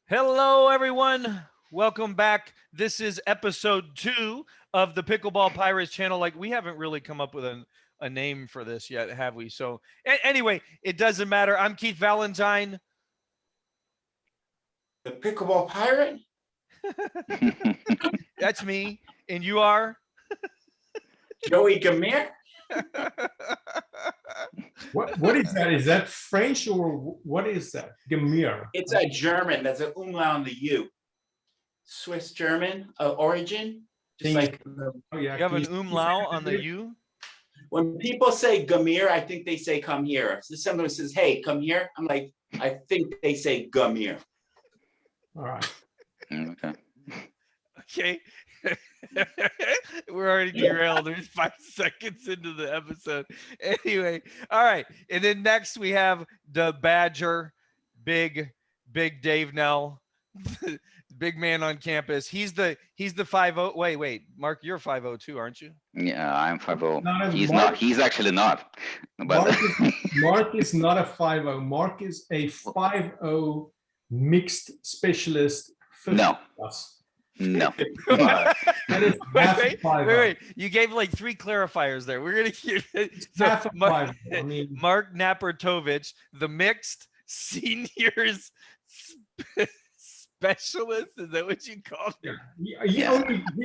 Hello, everyone. Welcome back. This is episode 2 of the Pickleball Pirates channel. Like, we haven't really come up with a name for this yet, have we? So, anyway, it doesn't matter. I'm Keith Valentine. The Pickleball Pirate? That's me. And you are? Joey Gamir? What is that? Is that French or what is that? Gemir. It's a German. There's an umlaut on the U. Swiss German origin. Just like Oh yeah. You have an umlaut on the U? when people say Gamir, I think they say come here. So someone says, hey, come here. I'm like, I think they say Gamir. All right. Okay. Okay. We're already derailed. There's 5 seconds into the episode. Anyway, all right. And then next we have the Badger, big Dave Nell, big man on campus. He's the 5'0". Wait, Mark, you're 5'0" too, aren't you? Yeah, I'm 5'0". He's Mark- not. He's actually not. But Mark is not a 5'0". Mark is a 5'0" mixed specialist. 50 No. plus. no. That is half a wait, 5'0". wait. You gave like 3 clarifiers there. We're gonna keep it. Half a Mark, 5'0". I mean, Mark Napartovich, the mixed seniors specialist. Is that what you called him? he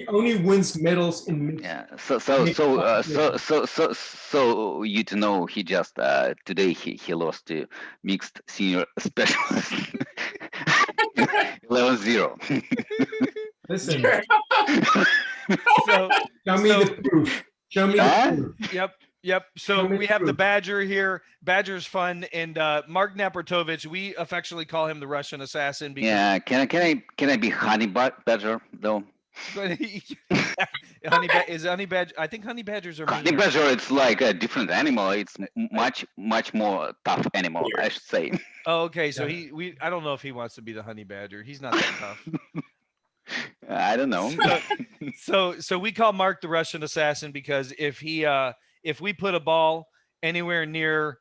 only wins medals in mixed. Yeah. So you to know, he just today he lost to mixed senior specialist. 11-0. Listen, So, show me so- the proof. Show me Huh? the proof. Yep. So Show me we the have the proof. Badger here. Badger's fun, and Mark Napartovich. We affectionately call him the Russian assassin because Yeah. Can I be honey badger though? honey badger. I think honey badgers are Honey meaner. badger, it's like a different animal. It's much more tough animal, I should say. Oh, okay. So Yeah. I don't know if he wants to be the honey badger. He's not that tough. I don't know. So we call Mark the Russian assassin because if we put a ball anywhere near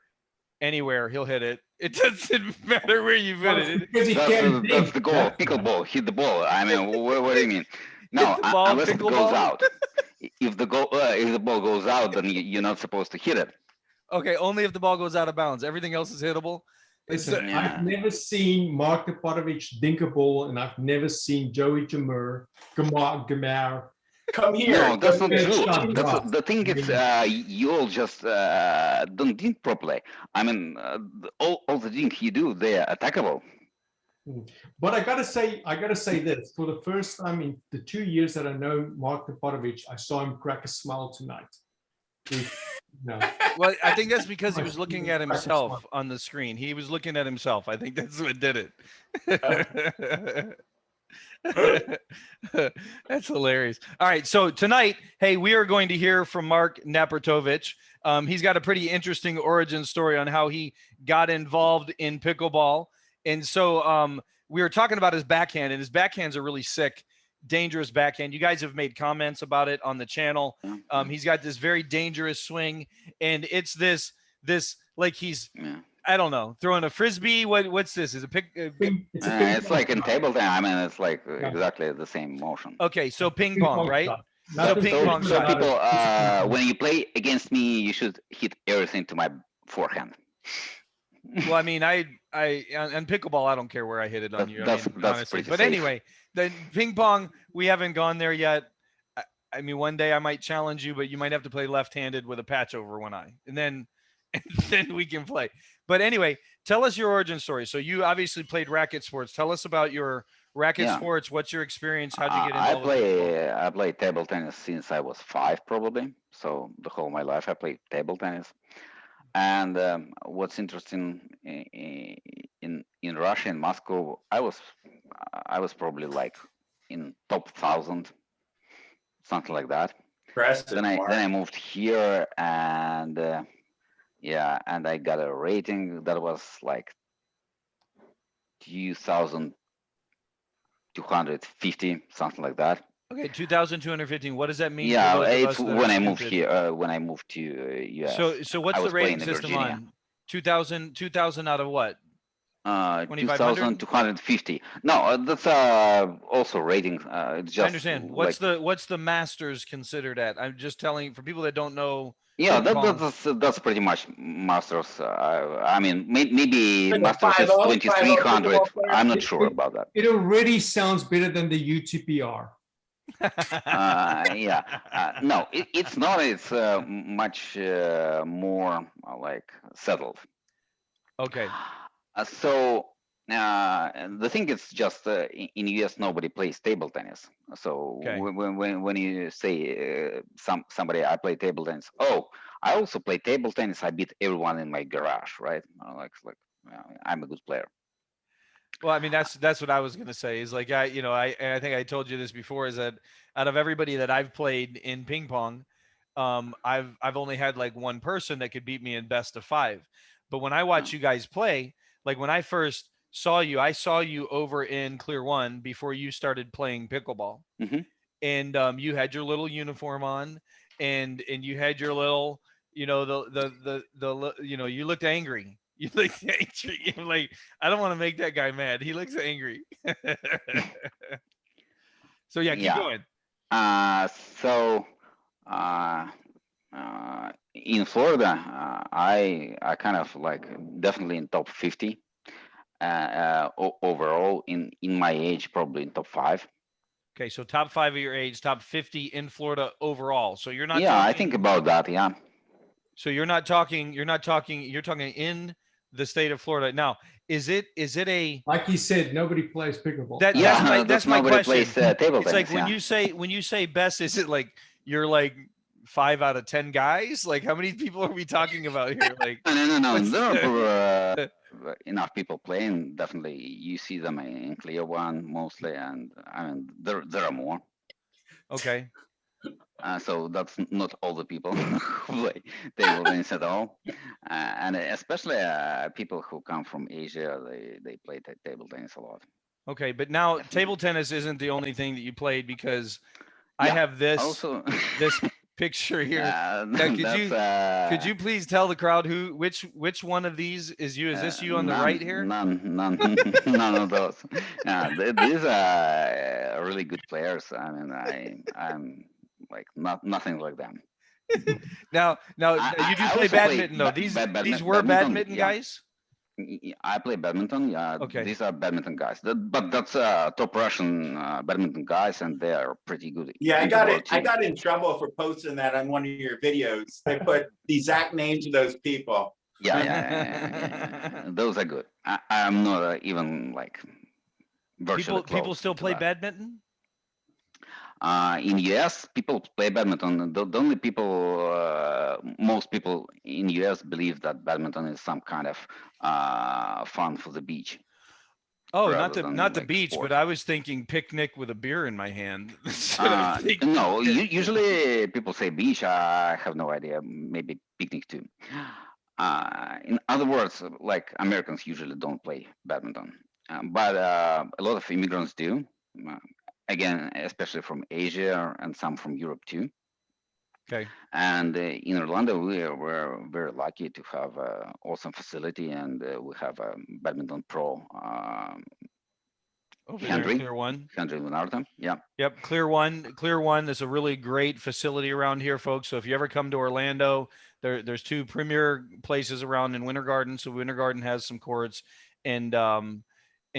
anywhere, he'll hit it. It doesn't matter where you put it. Because he can't That's think. the goal. That's Pickleball, hit the ball. I mean, what do you mean? No, the ball, unless it goes pickleball? out. If the ball goes out, then you're not supposed to hit it. Okay, only if the ball goes out of bounds. Everything else is hittable. Listen, Yeah. I've never seen Mark Napartovich dink a ball, and I've never seen Joey Gamir. Come here. No, that's not Yeah, true. shut That's up. the thing is, you all just don't dink properly. I mean, all the dink you do, they're attackable. But I gotta say this: for the first time in the 2 years that I know Mark Napartovich, I saw him crack a smile tonight. No, Well, I think that's because he was looking at himself on the screen. He was looking at himself. I think that's what did it. That's hilarious. All right, so tonight, hey, we are going to hear from Mark Napartovich. He's got a pretty interesting origin story on how he got involved in pickleball. And so we were talking about his backhand, and his backhand's a really sick, dangerous backhand. You guys have made comments about it on the channel. He's got this very dangerous swing, and it's this like he's Yeah. I don't know, throwing a frisbee. What's this? Is it pick? It's like in table tennis. I mean, it's like exactly the same motion. Okay, so ping pong, right? Not So the ping pong So shot. people, when you play against me, you should hit everything to my forehand. Well, I mean, I on pickleball, I don't care where I hit it on you. That's Honestly. pretty But safe. anyway, the ping pong, we haven't gone there yet. I mean, one day I might challenge you, but you might have to play left-handed with a patch over one eye, and then we can play. But anyway, tell us your origin story. So you obviously played racket sports. Tell us about your racket Yeah. sports. What's your experience? How'd you get involved? with pickleball? I play table tennis since I was 5, probably. So the whole of my life I played table tennis. And what's interesting in Russia, in Moscow, I was probably like in top 1,000, something like that. Impressive, Then Mark. I moved here, and and I got a rating that was like 2,250, something like that. Okay, 2,215. What does that mean? for Yeah, those of it's us that when are I moved stupid? here. When I moved to US. So what's I the was playing rating in system Virginia. on? 2,000 out of what? 2,500? 2,250. No, that's also rating. It's just I understand. What's the masters considered at? I'm just telling for people that don't know. Yeah, ping pong. that's pretty much masters. I mean, maybe Like a masters is 5-0 2,300. pickleball player? I'm not sure about that. It already sounds better than the UTPR. Yeah, no, it's not. It's much more like settled. Okay. So the thing is just in US nobody plays table tennis. So Okay. when you say somebody I play table tennis, oh, I also play table tennis. I beat everyone in my garage, right? Like I'm a good player. Well, I mean, that's what I was gonna say. Is like I think I told you this before. Is that out of everybody that I've played in ping pong, I've only had like one person that could beat me in best of 5. But when I watch you guys play, like when I first saw you, I saw you over in Clear One before you started playing pickleball, Mm-hmm. and you had your little uniform on, and you had your little, you looked angry. You looked angry. You're like, I don't want to make that guy mad. He looks angry. So yeah, keep going. So in Florida, I kind of like definitely in top 50 overall. In my age, probably in top 5. Okay, so top 5 of your age, top 50 in Florida overall. So you're not. Yeah, talking, I think about that. Yeah. So you're talking in the state of Florida. Now, is it a Like he said, nobody plays pickleball. that's my nobody question. plays table It's tennis. like when you say best, is it like you're like 5 out of 10 guys? Like how many people are we talking about here? Like no. There are enough people playing. Definitely, you see them in Clear One mostly, and I mean there are more. Okay. So that's not all the people who play table tennis at all, and especially people who come from Asia. They play table tennis a lot. Okay, but now table tennis isn't the only thing that you played because I have this also this picture here. Could you please tell the crowd which one of these is you? Is this you on the right here? None of those. These are really good players. I mean, I'm like nothing like them. Now you do play badminton though. These were badminton guys. I play badminton. Yeah, okay. These are badminton guys. But that's top Russian badminton guys, and they are pretty good. Yeah, I got in trouble for posting that on one of your videos. I put the exact names of those people. Yeah. Those are good. I'm not even like virtually people still play badminton. In US, people play badminton. The only people, most people in US believe that badminton is some kind of fun for the beach. Oh, not the beach, sport. But I was thinking picnic with a beer in my hand. No, usually people say beach. I have no idea. Maybe picnic too. In other words, like Americans usually don't play badminton, but a lot of immigrants do. Again, especially from Asia and some from Europe too. Okay. And in Orlando, we're very lucky to have an awesome facility, and we have a badminton pro. Henry, Clear One. Henry Leonardo. Yeah. Yep. Clear One is a really great facility around here, folks. So if you ever come to Orlando, there's 2 premier places around in Winter Garden. So Winter Garden has some courts, and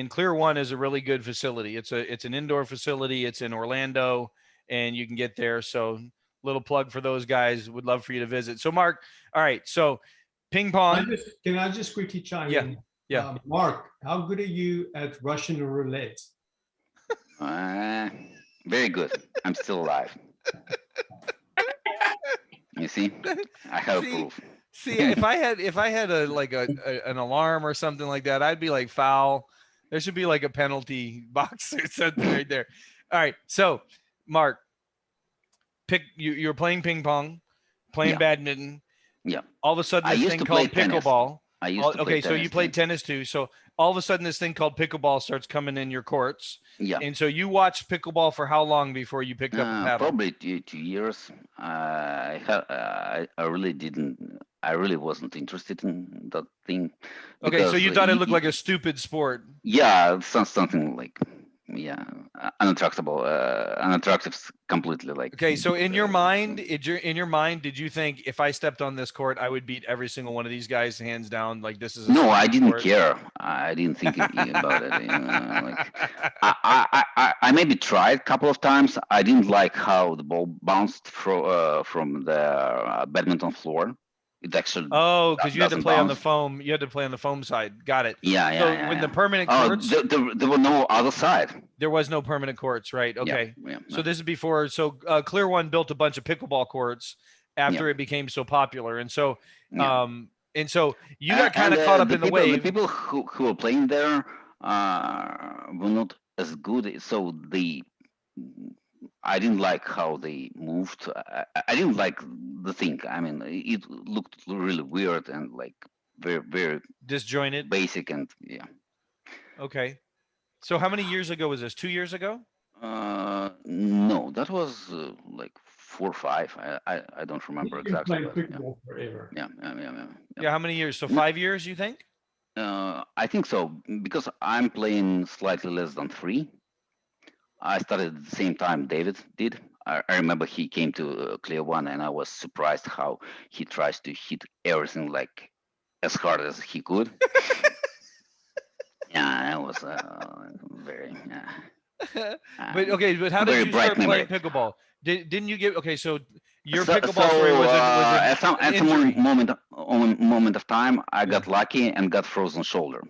Clear One is a really good facility. It's an indoor facility. It's in Orlando, and you can get there. So little plug for those guys. Would love for you to visit. So Mark, all right. So ping pong. Can I just quickly chime in? Yeah. Mark, how good are you at Russian roulette? Very good. I'm still alive. You see, I have proof. See, if I had an alarm or something like that, I'd be like foul. There should be like a penalty box or something right there. All right. So, Mark, you're playing ping pong, playing badminton. Yeah. All of a sudden, this thing called pickleball. I used to play so you played tennis too. So all of a sudden, this thing called pickleball starts coming in your courts. Yeah. And so you watched pickleball for how long before you picked up a paddle? Probably 2 years. I really didn't I really wasn't interested in that thing Okay, so because you thought it looked like a stupid sport. yeah, something like yeah, unattractive completely like. Okay, so in your uh, mind, in your mind, did you think if I stepped on this court, I would beat every single one of these guys hands down? Like this is a No, I stupid didn't sport. care. I didn't think about it. Like I maybe tried a couple of times. I didn't like how the ball bounced from the badminton floor. It actually Oh, because you had to doesn't play on the bounce. foam. You had to play on the foam side. Got it. Yeah, So when the yeah. permanent Oh, courts, there were no other side. there was no permanent courts, right? Yeah, Okay. yeah, So this is before. So Clear One built a bunch of pickleball courts after yeah, it became so popular, yeah. and so you got kind And of caught up the in the people, the wave. people who were playing there were not as good. So I didn't like how they moved. I didn't like the thing. I mean, it looked really weird and like very Disjointed. basic and yeah. Okay. So how many years ago was this? 2 years ago? No, that was like 4 or 5. I don't remember You've been exactly, playing but yeah, pickleball forever. yeah. Yeah. How many years? So No, 5 years, you think? I think so because I'm playing slightly less than 3. I started at the same time David did. I remember he came to Clear One, and I was surprised how he tries to hit everything like as hard as he could. Yeah, that was very But okay, but how did very you bright start playing memory. pickleball? Didn't you get okay? So your So, pickleball story was at some an injury. moment of time, I Yeah. got lucky and got frozen shoulder,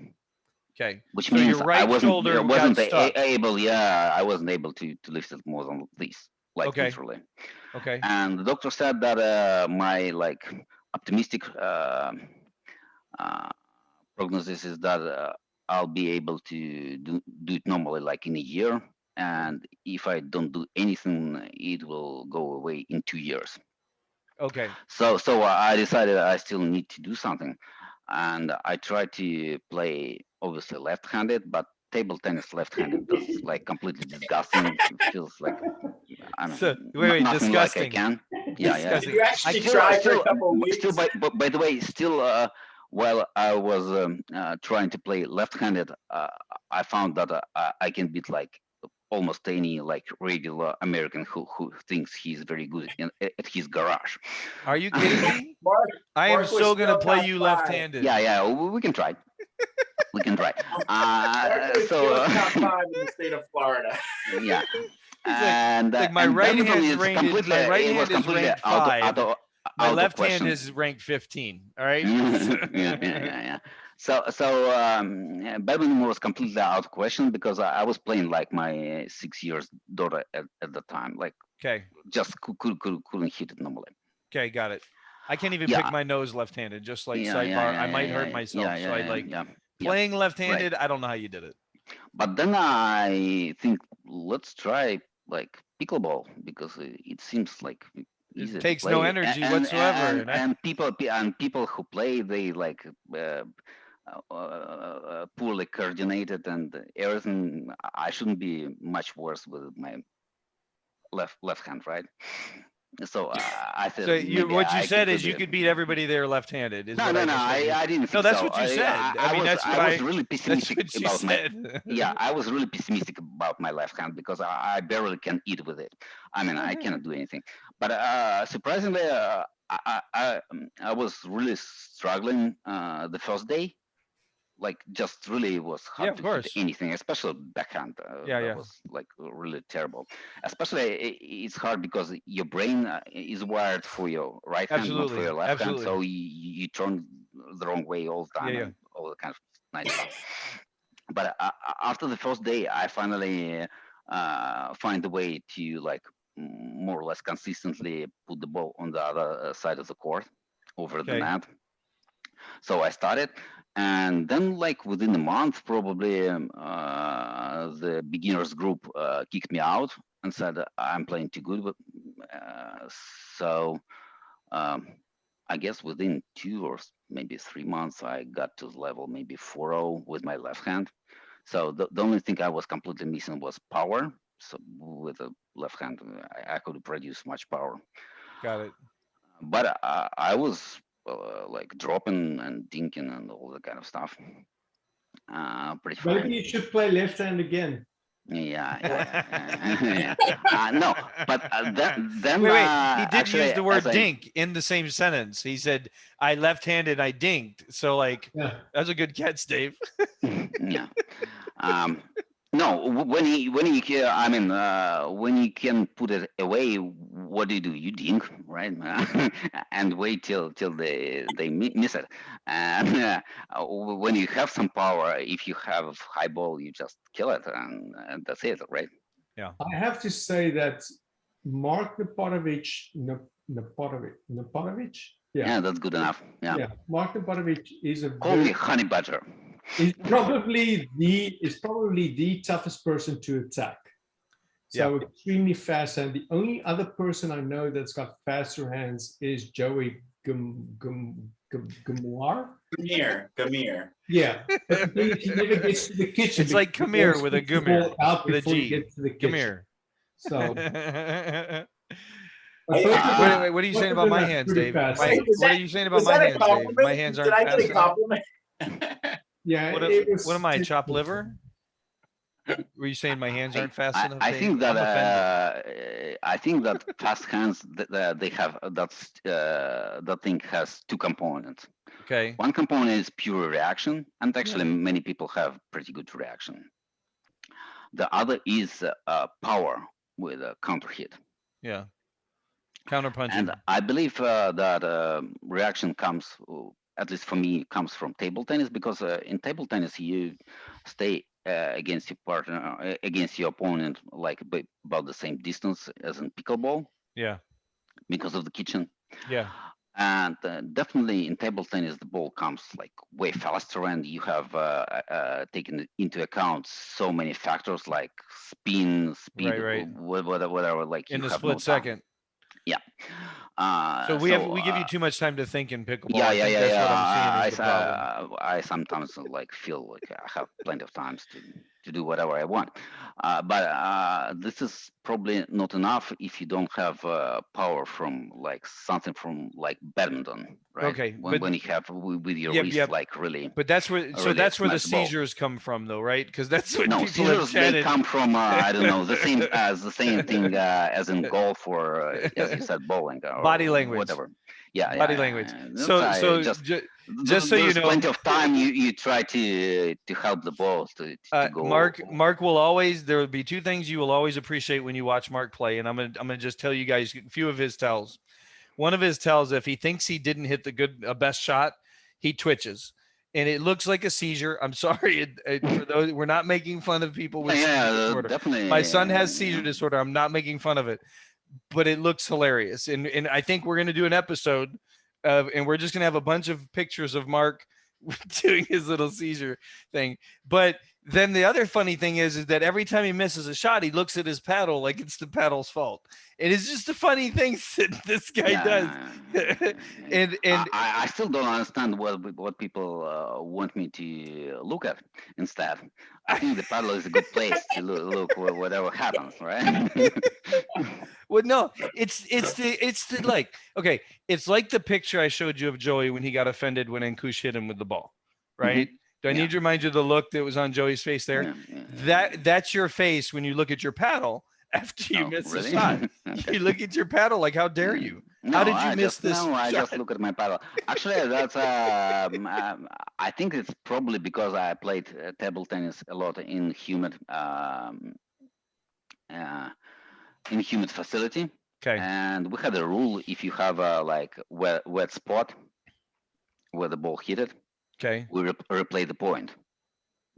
Okay. which So your means I right wasn't shoulder got stuck. able. Yeah, I wasn't able to lift it more than this, like Okay. literally. Okay. And the doctor said that my like optimistic uh, prognosis is that I'll be able to do it normally like in a year, and if I don't do anything, it will go away in 2 years. Okay. So I decided I still need to do something, and I tried to play obviously left-handed, but table tennis left-handed is like completely disgusting. It feels like I So mean wait, nothing like I disgusting. can. Yeah. Did Disgusting. you I actually can't. try for a couple of Still, weeks? by the way, still, while I was trying to play left-handed, I found that I can beat like almost any like regular American who thinks he's very good at his garage. Are you kidding me? Mark, I am Mark was so gonna still play top you 5. left-handed. Yeah, we can try. We can try. Mark was So still top 5 in the state of Florida. yeah, He's like, and like my and right badminton hand's is rated. My right it was hand is completely ranked out 5. My out of left hand question. is ranked 15. All right. Yeah. So badminton was completely out of question because I was playing like my 6 years daughter at the time, like Okay. just couldn't hit it normally. Okay. Got it. I can't even pick Yeah, my nose left-handed. Just like yeah, yeah, sidebar, I yeah, might yeah, hurt yeah, myself. So I like yeah, yeah. playing Right. left-handed. I don't know how you did it. But then I think let's try like pickleball because it seems like It easy to takes no play, energy whatsoever. and people who play they like poorly coordinated and everything. I shouldn't be much worse with my left hand, right? So I So said maybe what you I said is could you be. could beat everybody there left-handed. Is what I No. misheard you. I didn't No, think that's so. what you said. I mean, that's what I was I. really That's pessimistic what you about my. said. Yeah, I was really pessimistic about my left hand because I barely can eat with it. I mean, I cannot do anything. But surprisingly, I was really struggling the first day. Like, just really was Yeah, hard of to hit course. anything, especially backhand. Yeah, That yeah. was like really terrible. Especially, it's hard because your brain is wired for your right hand, not for Absolutely. your left hand. Absolutely. So you turn the wrong way all the Yeah, time yeah. and all that kind of nice stuff. But after the first day, I finally find a way to like more or less consistently put the ball on the other side of the court over the Okay. net. So I started, and then like within a month, probably the beginners group kicked me out and said I'm playing too good. Uh, so um, I guess within 2 or maybe 3 months, I got to the level maybe 4-0 with my left hand. So the only thing I was completely missing was power. So with the left hand, I could produce much power. Got it. But I was like dropping and dinking and all that kind of stuff. Pretty fun. Maybe you should play left hand again. Yeah. No, but then Wait, he did actually, use the word as dink in the same sentence. He said, "I left-handed, I dinked." So like, Yeah. that's a good catch, Dave. Yeah. No, when he when you can put it away, what do? You dink, right? And wait till they miss it. And when you have some power, if you have high ball, you just kill it, and that's it, right? I have to say that Mark Napartovich, Yeah, that's good enough. Yeah. Mark Napartovich is Call me Honey Badger. is probably the toughest person to attack. So extremely fast, and the only other person I know that's got faster hands is Joey Gamar. Gamir. Yeah, but the thing is, he never gets to the kitchen. It's like come here with a gumir, out with a before he G. gets to the Come kitchen. here. So, Wait, what are you saying about my hands, Dave? What are you saying about my hands, Dave? My hands aren't Did I fast get a enough. compliment? Yeah, What am I, chopped liver? Were you saying my hands aren't fast enough? I Dave? think that I'm offended. I think that fast hands they have that thing has two components. Okay. One component is pure reaction, and actually many people have pretty good reaction. The other is power with a counter hit. Yeah. Counter punching. And I believe that reaction comes, at least for me, comes from table tennis, because in table tennis you stay against your partner, against your opponent, like about the same distance as in pickleball. Yeah. Because of the kitchen. Yeah. And definitely in table tennis, the ball comes like way faster, and you have taken into account so many factors like spin, speed, Right. whatever. Like In you a have split no time. second. Yeah. So we give you too much time to think in pickleball. Yeah. That's what I'm seeing is the problem. I sometimes like feel like I have plenty of times to do whatever I want, but this is probably not enough if you don't have power from like something from like badminton, right? Okay, When you have with your wrist like really. But that's where that's where the seizures come from, though, right? Because that's what people seizures have chatted. They come from I don't know the same thing as in golf or as you said bowling or body language, whatever. Yeah, body language. So just so you know, plenty of time you try to help the balls to go. Mark will always, there will be two things you will always appreciate when you watch Mark play, and I'm gonna just tell you guys a few of his tells. One of his tells, if he thinks he didn't hit the best shot, he twitches, and it looks like a seizure. I'm sorry, for those, we're not making fun of people with seizure disorder. Definitely. My son has seizure disorder. I'm not making fun of it, but it looks hilarious, and I think we're gonna do an episode and we're just gonna have a bunch of pictures of Mark doing his little seizure thing. But then the other funny thing is that every time he misses a shot, he looks at his paddle like it's the paddle's fault. It is just the funny things that this guy does. and I still don't understand what people want me to look at instead. I think the paddle is a good place to look whatever happens, right? Well, no, it's the like, okay, it's like the picture I showed you of Joey when he got offended when Ankush hit him with the ball, right? Mm-hmm. Do I need to remind you of the look that was on Joey's face there? That's your face when you look at your paddle after you miss the shot. Okay. You look at your paddle like, how dare you? No, how did you miss this? No, I just look at my paddle. Actually, that's I think it's probably because I played table tennis a lot in humid facility. Okay. And we had a rule: if you have a like wet spot where the ball hit it, okay, we replay the point.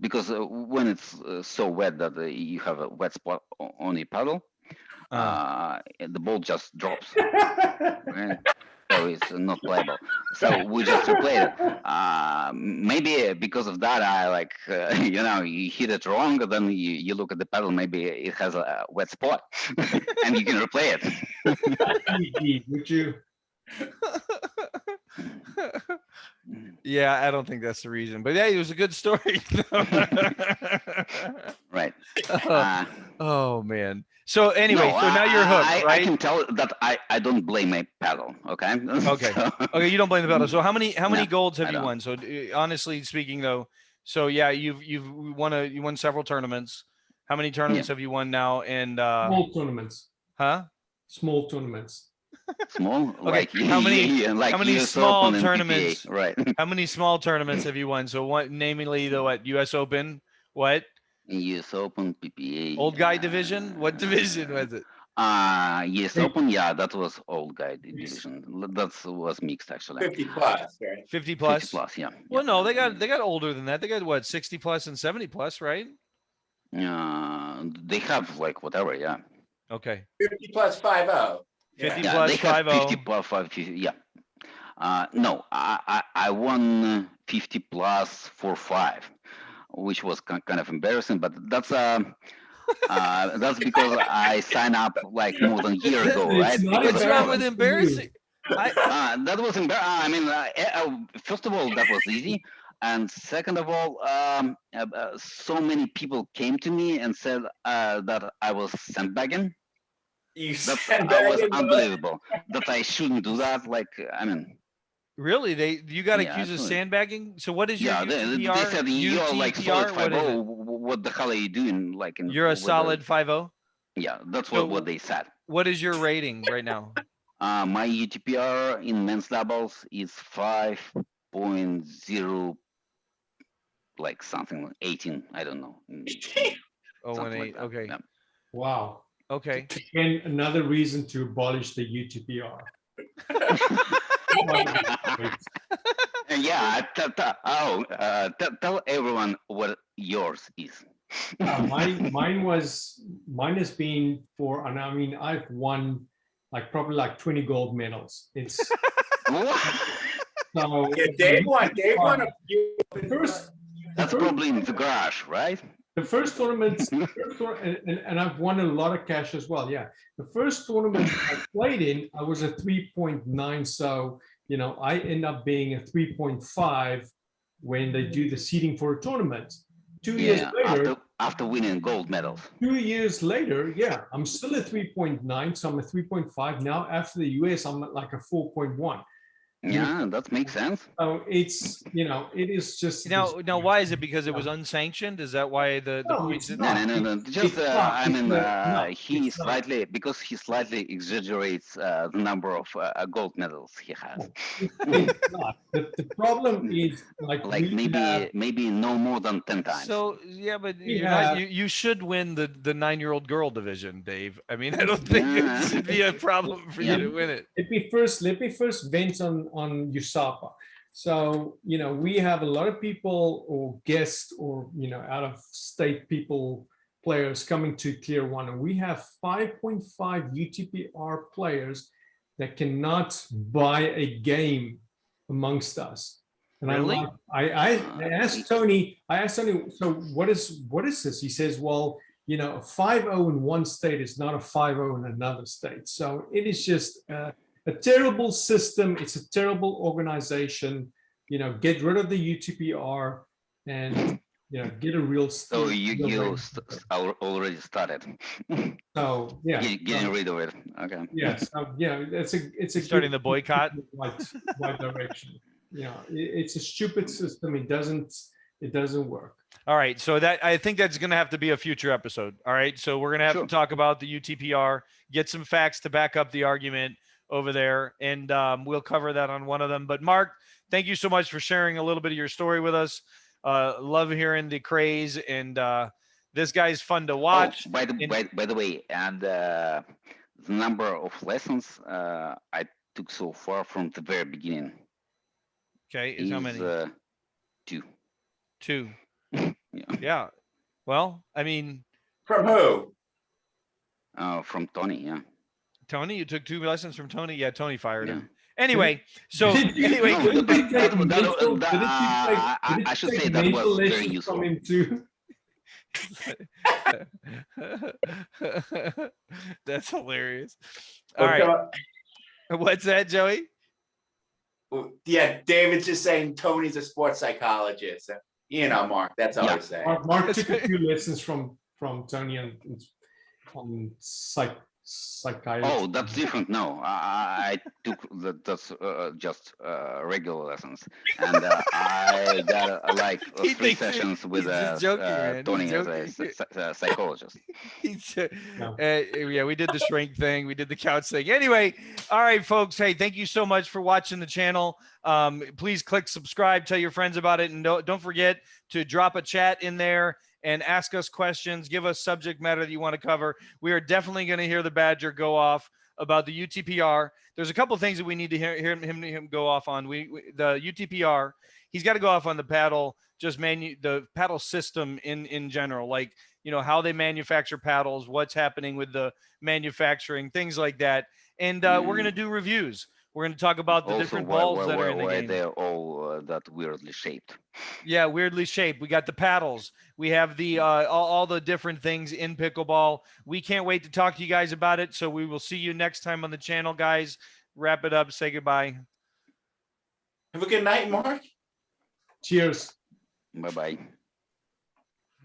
Because when it's so wet that you have a wet spot on your paddle, the ball just drops. Right? So it's not playable. So we just replayed it. Maybe because of that, I like, you hit it wrong, then you look at the paddle, maybe it has a wet spot, and you can replay it. Would you? Yeah, I don't think that's the reason, but yeah, it was a good story. Right. Oh man. So anyway, No, so now you're hooked, I right? can tell that I don't blame my paddle. Okay. Okay. So, Okay, you don't blame the pedal. So how many no, golds have I you don't. won? So honestly speaking though, so yeah, you won several tournaments. How many tournaments have you won now? And Small tournaments. huh? Small tournaments. Small, Okay. like How many like US small Open and PPA, tournaments? right? How many small tournaments have you won? So what, namely the what? US Open, what? US Open, Old guy PPA. division? What division was it? US Open, yeah, that was old guy division. That was mixed actually. 50 plus, right? 50 50 plus? plus, yeah. Well, no, they got older than that. They got what, 60 plus and 70 plus, right? They have like whatever, yeah. Okay. 50 plus 50. 50 Yeah, plus they have 50 50. plus 50, yeah. No, I won 50 plus 4-5, which was kind of embarrassing, but that's because I signed up like more than a year ago, right? It's not Because What's wrong with embarrassing embarrassing? that was embarrassing. I mean, first of all, that was easy, and second of all, so many people came to me and said that I was sandbagging. You That send I was back in unbelievable. That I shouldn't do that. Like, I mean, Really? You got yeah, accused of absolutely. sandbagging? So what is your Yeah, they UTPR? said you're like solid UTPR? What is 5-0. it? What the hell are you doing? Like, You're a with solid 5-0? yeah, that's So what they said. what is your rating right now? My UTPR in men's doubles is 5.0, like something 18. I don't know. Oh, Something and like 8. that. Okay. Yeah. Wow. Okay. Again, another reason to abolish the UTPR. And yeah, tell everyone what yours is. Mine has been for, and I mean, I've won like probably like 20 gold medals. It's so Yeah, Dave won a few. the first That's probably in the garage, right? the first tournament, and I've won a lot of cash as well. Yeah, the first tournament I played in, I was a 3.9. So I end up being a 3.5 when they do the seeding for a tournament. 2 years later, after winning gold medals. 2 years later, yeah, I'm still a 3.9, so I'm a 3.5 now. After the US, I'm at like a 4.1. Yeah, that makes sense. So it's it is just Now why is it? Because it was unsanctioned? Is that why the No, points it's didn't? No. Just I mean, he it's not. slightly because he slightly exaggerates the number of gold medals he has. It's not. The problem is like maybe no more than 10 times. So yeah, but We you're not. have- You should win the 9-year-old girl division, Dave. I mean, I don't think it should be a problem for you to win it. Let me first vent on USAPA. So we have a lot of people or guests or out of state people, players coming to Tier 1, and we have 5.5 UTPR players that cannot buy a game amongst us. And Really? I asked Tony, so what is this? He says, well, a 5-0 in one state is not a 5-0 in another state. So it is just a terrible system. It's a terrible organization. Get rid of the UTPR and get a real. So you already started. So yeah, getting rid of it. Okay. yes, it's a Starting good the boycott. right direction. It's a stupid system. It doesn't work. All right, so that I think that's going to have to be a future episode. All right, so we're going to have to talk about the UTPR, get some facts to back up the argument over there, and we'll cover that on one of them. But Mark, thank you so much for sharing a little bit of your story with us. Love hearing the craze, and this guy's fun to watch. Oh, by the way, and the number of lessons I took so far from the very beginning. Okay, is how many? 2. 2. Yeah. Yeah. Well, I mean, From who? From Tony, yeah. Tony, you took 2 lessons from Tony? Yeah, Tony fired him. Yeah. Anyway, so Anyway, I should say that was very useful. From him too. That's hilarious. All right. What's that, Joey? Yeah, David's just saying Tony's a sports psychologist. You know, Mark, that's all Yeah. I say. Mark took a few lessons from Tony on psychiatry. Oh, that's different. No, I took that's just regular lessons, and I got like He 3 thinks sessions with he's just joking, man. Tony He's as joking. a psychologist. Yeah, we did the shrink thing. We did the couch thing. Anyway, all right, folks. Hey, thank you so much for watching the channel. Please click subscribe, tell your friends about it, and don't forget to drop a chat in there and ask us questions. Give us subject matter that you want to cover. We are definitely going to hear the Badger go off about the UTPR. There's a couple things that we need to hear him go off on. The UTPR. He's got to go off on the paddle, the paddle system in general, like, you know, how they manufacture paddles, what's happening with the manufacturing, things like that. And we're going to do reviews. We're going to talk about the Also, different balls that are in the why game. they're all that weirdly shaped. Yeah, weirdly shaped. We got the paddles. We have the all the different things in pickleball. We can't wait to talk to you guys about it. So we will see you next time on the channel, guys. Wrap it up. Say goodbye. Have a good night, Mark. Cheers. Bye bye.